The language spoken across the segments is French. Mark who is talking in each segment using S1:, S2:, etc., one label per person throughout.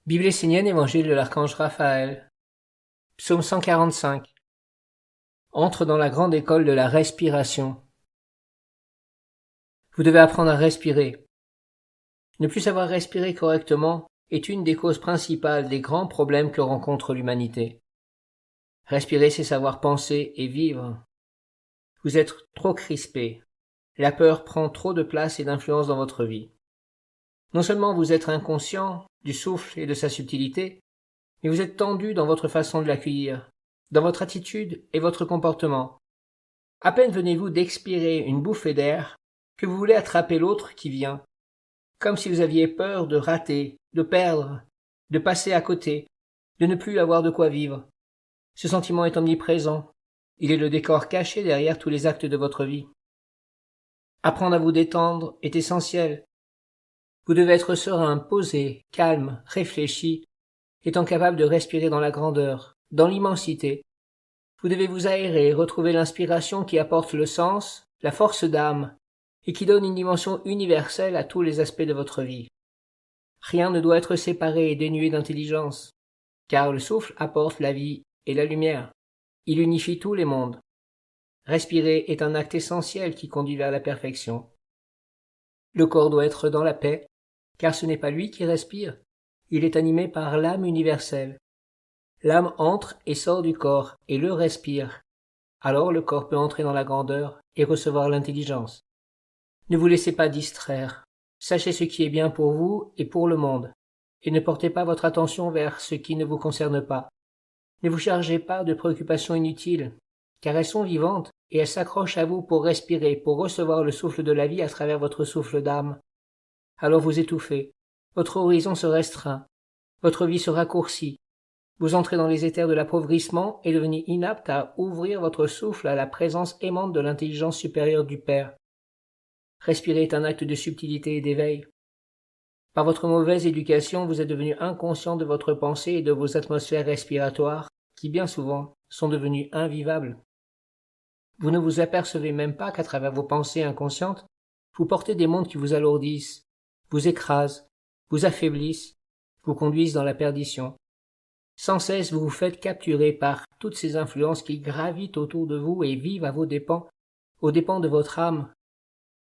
S1: Bible essénienne, Évangile de l'archange Raphaël. Psaume 145. Entre dans la grande école de la respiration. Vous devez apprendre à respirer. Ne plus savoir respirer correctement est une des causes principales des grands problèmes que rencontre l'humanité. Respirer, c'est savoir penser et vivre. Vous êtes trop crispé. La peur prend trop de place et d'influence dans votre vie. Non seulement vous êtes inconscient du souffle et de sa subtilité, mais vous êtes tendu dans votre façon de l'accueillir, dans votre attitude et votre comportement. À peine venez-vous d'expirer une bouffée d'air que vous voulez attraper l'autre qui vient, comme si vous aviez peur de rater, de perdre, de passer à côté, de ne plus avoir de quoi vivre. Ce sentiment est omniprésent. Il est le décor caché derrière tous les actes de votre vie. Apprendre à vous détendre est essentiel. Vous devez être serein, posé, calme, réfléchi, étant capable de respirer dans la grandeur, dans l'immensité. Vous devez vous aérer, retrouver l'inspiration qui apporte le sens, la force d'âme, et qui donne une dimension universelle à tous les aspects de votre vie. Rien ne doit être séparé et dénué d'intelligence, car le souffle apporte la vie et la lumière. Il unifie tous les mondes. Respirer est un acte essentiel qui conduit vers la perfection. Le corps doit être dans la paix, car ce n'est pas lui qui respire, il est animé par l'âme universelle. L'âme entre et sort du corps et le respire. Alors le corps peut entrer dans la grandeur et recevoir l'intelligence. Ne vous laissez pas distraire. Sachez ce qui est bien pour vous et pour le monde, et ne portez pas votre attention vers ce qui ne vous concerne pas. Ne vous chargez pas de préoccupations inutiles, car elles sont vivantes et elles s'accrochent à vous pour respirer, pour recevoir le souffle de la vie à travers votre souffle d'âme. Alors vous étouffez, votre horizon se restreint, votre vie se raccourcit, vous entrez dans les éthers de l'appauvrissement et devenez inapte à ouvrir votre souffle à la présence aimante de l'intelligence supérieure du Père. Respirer est un acte de subtilité et d'éveil. Par votre mauvaise éducation, vous êtes devenu inconscient de votre pensée et de vos atmosphères respiratoires, qui bien souvent sont devenues invivables. Vous ne vous apercevez même pas qu'à travers vos pensées inconscientes, vous portez des mondes qui vous alourdissent, vous écrasent, vous affaiblissent, vous conduisent dans la perdition. Sans cesse, vous vous faites capturer par toutes ces influences qui gravitent autour de vous et vivent à vos dépens, aux dépens de votre âme.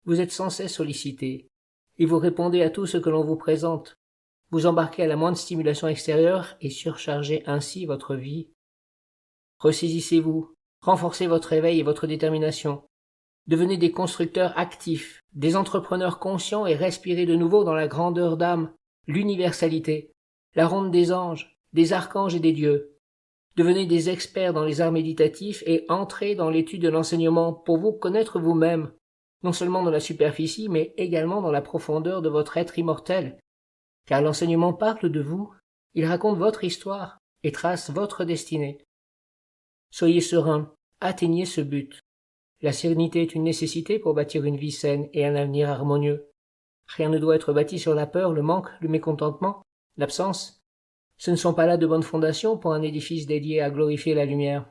S1: Vous êtes sans cesse sollicité, et vous répondez à tout ce que l'on vous présente. Vous embarquez à la moindre stimulation extérieure et surchargez ainsi votre vie. Ressaisissez-vous, renforcez votre éveil et votre détermination. Devenez des constructeurs actifs, des entrepreneurs conscients et respirez de nouveau dans la grandeur d'âme, l'universalité, la ronde des anges, des archanges et des dieux. Devenez des experts dans les arts méditatifs et entrez dans l'étude de l'enseignement pour vous connaître vous-même, non seulement dans la superficie, mais également dans la profondeur de votre être immortel. Car l'enseignement parle de vous, il raconte votre histoire et trace votre destinée. Soyez serein, atteignez ce but. La sérénité est une nécessité pour bâtir une vie saine et un avenir harmonieux. Rien ne doit être bâti sur la peur, le manque, le mécontentement, l'absence. Ce ne sont pas là de bonnes fondations pour un édifice dédié à glorifier la lumière.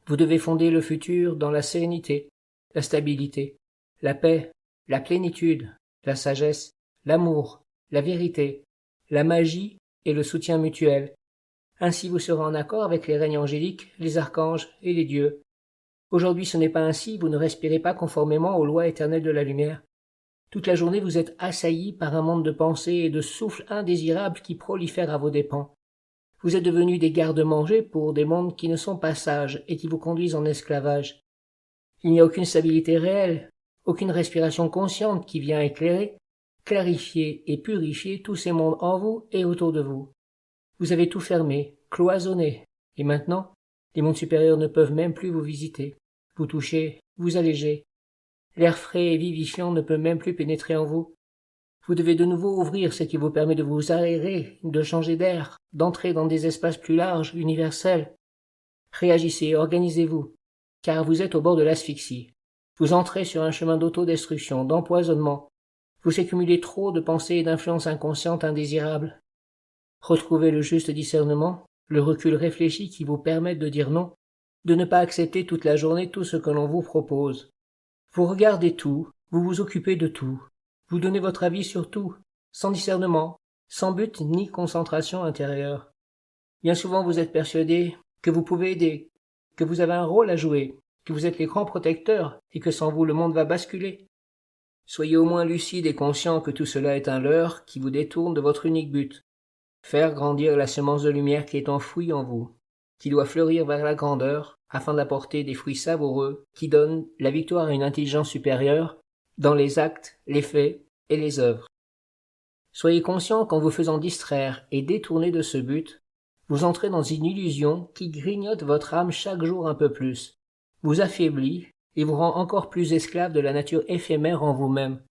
S1: Vous devez fonder le futur dans la sérénité, la stabilité, la paix, la plénitude, la sagesse, l'amour, la vérité, la magie et le soutien mutuel. Ainsi vous serez en accord avec les règnes angéliques, les archanges et les dieux. Aujourd'hui ce n'est pas ainsi, vous ne respirez pas conformément aux lois éternelles de la lumière. Toute la journée vous êtes assaillis par un monde de pensées et de souffles indésirables qui prolifèrent à vos dépens. Vous êtes devenus des gardes-manger pour des mondes qui ne sont pas sages et qui vous conduisent en esclavage. Il n'y a aucune stabilité réelle, aucune respiration consciente qui vient éclairer, clarifier et purifier tous ces mondes en vous et autour de vous. Vous avez tout fermé, cloisonné, et maintenant, les mondes supérieurs ne peuvent même plus vous visiter, vous toucher, vous alléger. L'air frais et vivifiant ne peut même plus pénétrer en vous. Vous devez de nouveau ouvrir ce qui vous permet de vous aérer, de changer d'air, d'entrer dans des espaces plus larges, universels. Réagissez, organisez-vous, car vous êtes au bord de l'asphyxie. Vous entrez sur un chemin d'autodestruction, d'empoisonnement. Vous accumulez trop de pensées et d'influences inconscientes indésirables. Retrouvez le juste discernement, le recul réfléchi qui vous permettent de dire non, de ne pas accepter toute la journée tout ce que l'on vous propose. Vous regardez tout, vous vous occupez de tout, vous donnez votre avis sur tout, sans discernement, sans but ni concentration intérieure. Bien souvent vous êtes persuadé que vous pouvez aider, que vous avez un rôle à jouer, que vous êtes les grands protecteurs et que sans vous le monde va basculer. Soyez au moins lucide et conscient que tout cela est un leurre qui vous détourne de votre unique but, faire grandir la semence de lumière qui est enfouie en vous, qui doit fleurir vers la grandeur afin d'apporter des fruits savoureux qui donnent la victoire à une intelligence supérieure dans les actes, les faits et les œuvres. Soyez conscient qu'en vous faisant distraire et détourner de ce but, vous entrez dans une illusion qui grignote votre âme chaque jour un peu plus, vous affaiblit et vous rend encore plus esclave de la nature éphémère en vous-même.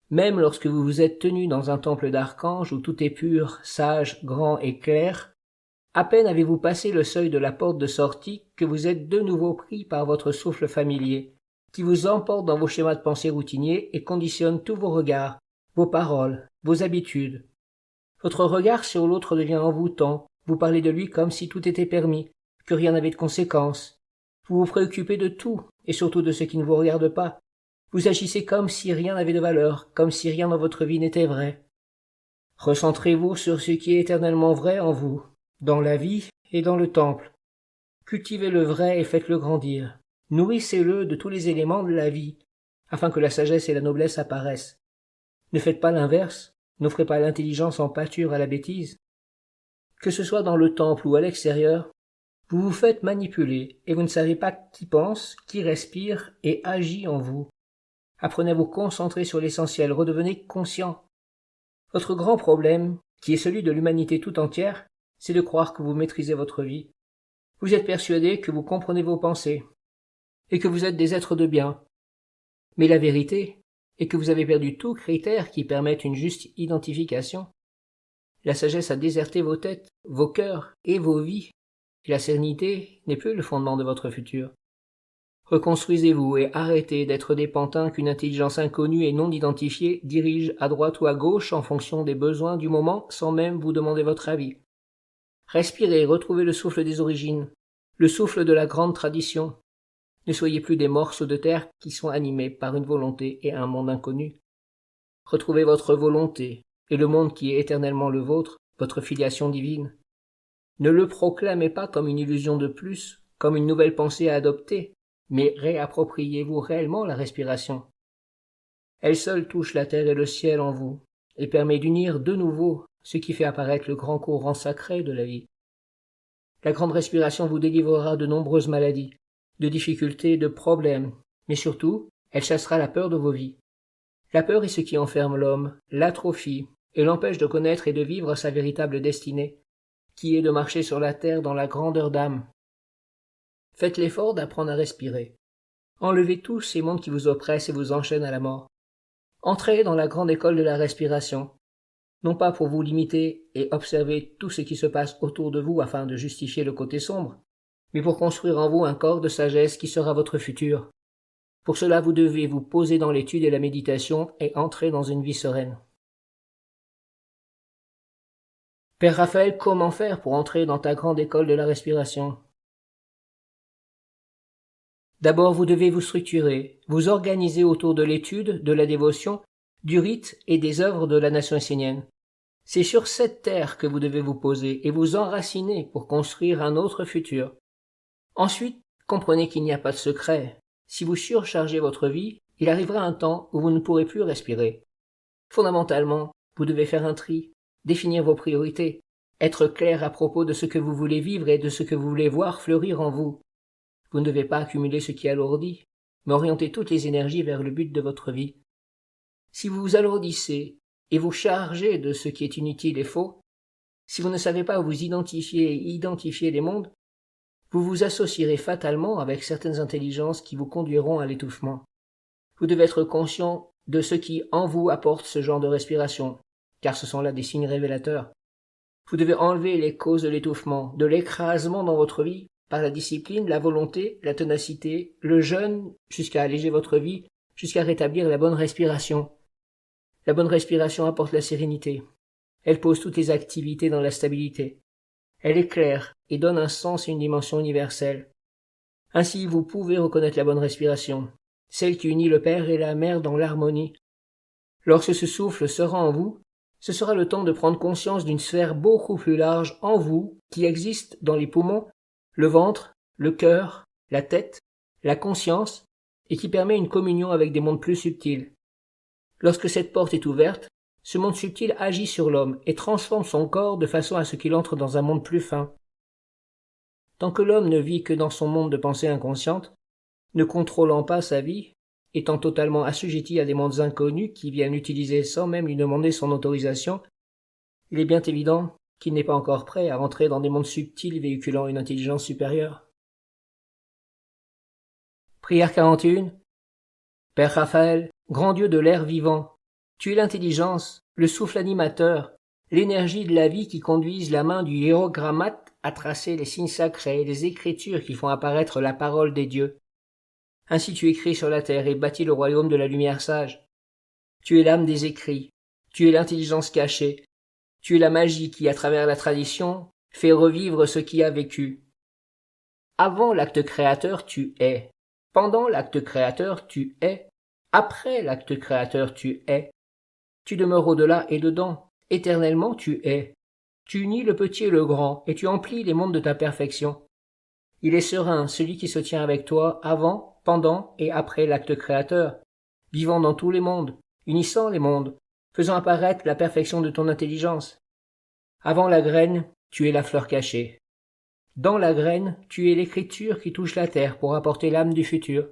S1: Même lorsque vous vous êtes tenu dans un temple d'archanges où tout est pur, sage, grand et clair, à peine avez-vous passé le seuil de la porte de sortie que vous êtes de nouveau pris par votre souffle familier, qui vous emporte dans vos schémas de pensée routiniers et conditionne tous vos regards, vos paroles, vos habitudes. Votre regard sur l'autre devient envoûtant, vous parlez de lui comme si tout était permis, que rien n'avait de conséquence. Vous vous préoccupez de tout, et surtout de ce qui ne vous regarde pas. Vous agissez comme si rien n'avait de valeur, comme si rien dans votre vie n'était vrai. Recentrez-vous sur ce qui est éternellement vrai en vous, dans la vie et dans le temple. Cultivez le vrai et faites-le grandir. Nourrissez-le de tous les éléments de la vie, afin que la sagesse et la noblesse apparaissent. Ne faites pas l'inverse, n'offrez pas l'intelligence en pâture à la bêtise. Que ce soit dans le temple ou à l'extérieur, vous vous faites manipuler et vous ne savez pas qui pense, qui respire et agit en vous. Apprenez à vous concentrer sur l'essentiel, redevenez conscient. Votre grand problème, qui est celui de l'humanité tout entière, c'est de croire que vous maîtrisez votre vie. Vous êtes persuadé que vous comprenez vos pensées et que vous êtes des êtres de bien. Mais la vérité est que vous avez perdu tout critère qui permette une juste identification. La sagesse a déserté vos têtes, vos cœurs et vos vies. Et la sérénité n'est plus le fondement de votre futur. Reconstruisez-vous et arrêtez d'être des pantins qu'une intelligence inconnue et non identifiée dirige à droite ou à gauche en fonction des besoins du moment sans même vous demander votre avis. Respirez, retrouvez le souffle des origines, le souffle de la grande tradition. Ne soyez plus des morceaux de terre qui sont animés par une volonté et un monde inconnu. Retrouvez votre volonté et le monde qui est éternellement le vôtre, votre filiation divine. Ne le proclamez pas comme une illusion de plus, comme une nouvelle pensée à adopter, mais réappropriez-vous réellement la respiration. Elle seule touche la terre et le ciel en vous, et permet d'unir de nouveau ce qui fait apparaître le grand courant sacré de la vie. La grande respiration vous délivrera de nombreuses maladies, de difficultés, de problèmes, mais surtout, elle chassera la peur de vos vies. La peur est ce qui enferme l'homme, l'atrophie, et l'empêche de connaître et de vivre sa véritable destinée, qui est de marcher sur la terre dans la grandeur d'âme. Faites l'effort d'apprendre à respirer. Enlevez tous ces mondes qui vous oppressent et vous enchaînent à la mort. Entrez dans la grande école de la respiration, non pas pour vous limiter et observer tout ce qui se passe autour de vous afin de justifier le côté sombre, mais pour construire en vous un corps de sagesse qui sera votre futur. Pour cela, vous devez vous poser dans l'étude et la méditation et entrer dans une vie sereine. Père Raphaël, comment faire pour entrer dans ta grande école de la respiration ? D'abord, vous devez vous structurer, vous organiser autour de l'étude, de la dévotion, du rite et des œuvres de la nation essénienne. C'est sur cette terre que vous devez vous poser et vous enraciner pour construire un autre futur. Ensuite, comprenez qu'il n'y a pas de secret. Si vous surchargez votre vie, il arrivera un temps où vous ne pourrez plus respirer. Fondamentalement, vous devez faire un tri, définir vos priorités, être clair à propos de ce que vous voulez vivre et de ce que vous voulez voir fleurir en vous. Vous ne devez pas accumuler ce qui alourdit, mais orienter toutes les énergies vers le but de votre vie. Si vous vous alourdissez et vous chargez de ce qui est inutile et faux, si vous ne savez pas où vous identifier et identifier les mondes, vous vous associerez fatalement avec certaines intelligences qui vous conduiront à l'étouffement. Vous devez être conscient de ce qui en vous apporte ce genre de respiration, car ce sont là des signes révélateurs. Vous devez enlever les causes de l'étouffement, de l'écrasement dans votre vie, par la discipline, la volonté, la ténacité, le jeûne, jusqu'à alléger votre vie, jusqu'à rétablir la bonne respiration. La bonne respiration apporte la sérénité. Elle pose toutes les activités dans la stabilité. Elle éclaire et donne un sens et une dimension universelle. Ainsi, vous pouvez reconnaître la bonne respiration, celle qui unit le Père et la Mère dans l'harmonie. Lorsque ce souffle sera en vous, ce sera le temps de prendre conscience d'une sphère beaucoup plus large en vous qui existe dans les poumons, le ventre, le cœur, la tête, la conscience, et qui permet une communion avec des mondes plus subtils. Lorsque cette porte est ouverte, ce monde subtil agit sur l'homme et transforme son corps de façon à ce qu'il entre dans un monde plus fin. Tant que l'homme ne vit que dans son monde de pensée inconsciente, ne contrôlant pas sa vie, étant totalement assujetti à des mondes inconnus qui viennent l'utiliser sans même lui demander son autorisation, il est bien évident qu'il n'est pas encore prêt à rentrer dans des mondes subtils véhiculant une intelligence supérieure. Prière 41. Père Raphaël, grand Dieu de l'air vivant, tu es l'intelligence, le souffle animateur, l'énergie de la vie qui conduisent la main du hiérogrammate à tracer les signes sacrés et les écritures qui font apparaître la parole des dieux. Ainsi tu écris sur la terre et bâtis le royaume de la lumière sage. Tu es l'âme des écrits, tu es l'intelligence cachée, tu es la magie qui, à travers la tradition, fait revivre ce qui a vécu. Avant l'acte créateur, tu es. Pendant l'acte créateur, tu es. Après l'acte créateur, tu es. Tu demeures au-delà et dedans. Éternellement, tu es. Tu unis le petit et le grand, et tu emplis les mondes de ta perfection. Il est serein, celui qui se tient avec toi avant, pendant et après l'acte créateur, vivant dans tous les mondes, unissant les mondes, faisant apparaître la perfection de ton intelligence. Avant la graine, tu es la fleur cachée. Dans la graine, tu es l'écriture qui touche la terre pour apporter l'âme du futur.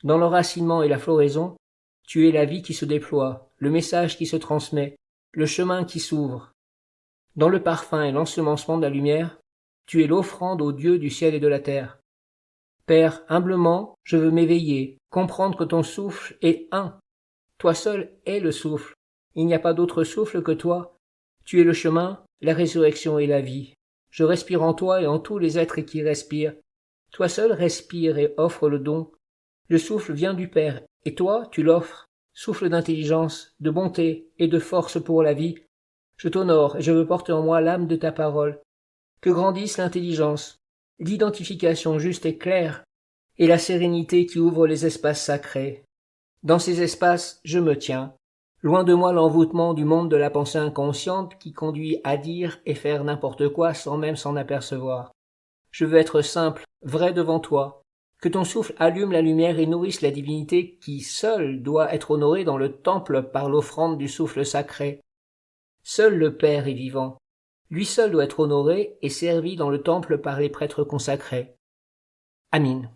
S1: Dans l'enracinement et la floraison, tu es la vie qui se déploie, le message qui se transmet, le chemin qui s'ouvre. Dans le parfum et l'ensemencement de la lumière, tu es l'offrande au Dieu du ciel et de la terre. Père, humblement, je veux m'éveiller, comprendre que ton souffle est un. Toi seul es le souffle. Il n'y a pas d'autre souffle que toi. Tu es le chemin, la résurrection et la vie. Je respire en toi et en tous les êtres qui respirent. Toi seul respire et offre le don. Le souffle vient du Père, et toi, tu l'offres. Souffle d'intelligence, de bonté et de force pour la vie. Je t'honore et je veux porter en moi l'âme de ta parole. Que grandisse l'intelligence, l'identification juste et claire, et la sérénité qui ouvre les espaces sacrés. Dans ces espaces, je me tiens. Loin de moi l'envoûtement du monde de la pensée inconsciente qui conduit à dire et faire n'importe quoi sans même s'en apercevoir. Je veux être simple, vrai devant toi. Que ton souffle allume la lumière et nourrisse la divinité qui seule doit être honorée dans le temple par l'offrande du souffle sacré. Seul le Père est vivant. Lui seul doit être honoré et servi dans le temple par les prêtres consacrés. Amin.